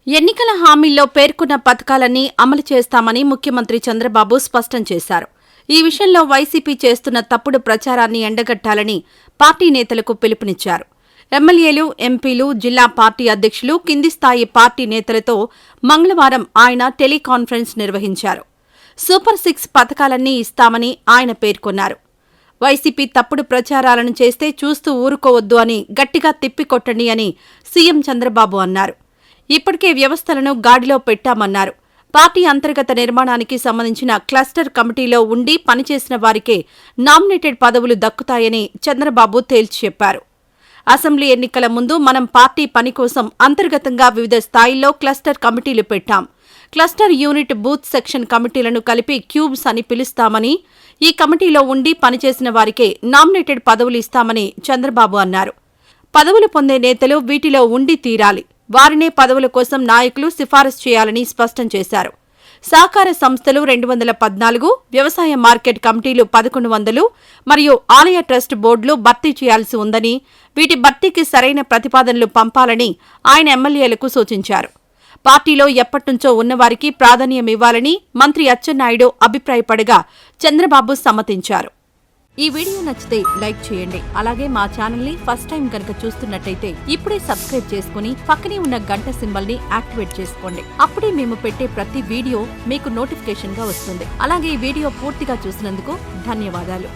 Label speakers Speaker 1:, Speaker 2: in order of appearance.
Speaker 1: ఎన్నికల హామీల్లో పేర్కొన్న పథకాలన్నీ అమలు చేస్తామని ముఖ్యమంత్రి చంద్రబాబు స్పష్టం చేశారు. ఈ విషయంలో వైసీపీ చేస్తున్న తప్పుడు ప్రచారాన్ని ఎండగట్టాలని పార్టీ నేతలకు పిలుపునిచ్చారు. ఎమ్మెల్యేలు, ఎంపీలు, జిల్లా పార్టీ అధ్యక్షులు, కింది స్థాయి పార్టీ నేతలతో మంగళవారం ఆయన టెలికాన్ఫరెన్స్ నిర్వహించారు. సూపర్ 6 పథకాలన్నీ ఇస్తామని ఆయన పేర్కొన్నారు. వైసీపీ తప్పుడు ప్రచారాలను చేస్తే చూస్తూ ఊరుకోవద్దు అని గట్టిగా తిప్పికొట్టండి అని సీఎం చంద్రబాబు అన్నారు. ఇప్పటికే వ్యవస్థలను గాడిలో పెట్టామన్నారు. పార్టీ అంతర్గత నిర్మాణానికి సంబంధించిన క్లస్టర్ కమిటీలో ఉండి పనిచేసిన వారికే నామినేటెడ్ పదవులు దక్కుతాయని చంద్రబాబు తేల్చి చెప్పారు. అసెంబ్లీ ఎన్నికల ముందు మనం పార్టీ పని కోసం అంతర్గతంగా వివిధ స్థాయిల్లో క్లస్టర్ కమిటీలు పెట్టాం. క్లస్టర్ యూనిట్, బూత్ సెక్షన్ కమిటీలను కలిపి క్యూబ్స్ అని పిలుస్తామని, ఈ కమిటీలో ఉండి పనిచేసిన వారికే నామినేటెడ్ పదవులు ఇస్తామని చంద్రబాబు అన్నారు. పదవులు పొందే నేతలు వీటిలో ఉండి తీరాలి. వారినే పదవుల కోసం నాయకులు సిఫారసు చేయాలని స్పష్టం చేశారు. సహకార సంస్థలు 214, వ్యవసాయ మార్కెట్ కమిటీలు 1100 మరియు ఆలయ ట్రస్ట్ బోర్డులు భర్తీ చేయాల్సి ఉందని, వీటి భర్తీకి సరైన ప్రతిపాదనలు పంపాలని ఆయన ఎమ్మెల్యేలకు సూచించారు. పార్టీలో ఎప్పటినుంచో ఉన్నవారికి ప్రాధాన్యమివ్వాలని మంత్రి అచ్చెన్నాయుడు అభిప్రాయపడగా చంద్రబాబు సమ్మతించారు. ఈ వీడియో నచ్చితే లైక్ చేయండి. అలాగే మా ఛానల్ ని ఫస్ట్ టైం కనుక చూస్తున్నట్టయితే ఇప్పుడే సబ్స్క్రైబ్ చేసుకుని పక్కనే ఉన్న గంట సింబల్ ని యాక్టివేట్ చేసుకోండి. అప్పుడే మేము పెట్టే ప్రతి వీడియో మీకు నోటిఫికేషన్ గా వస్తుంది. అలాగే ఈ వీడియో పూర్తిగా చూసినందుకు ధన్యవాదాలు.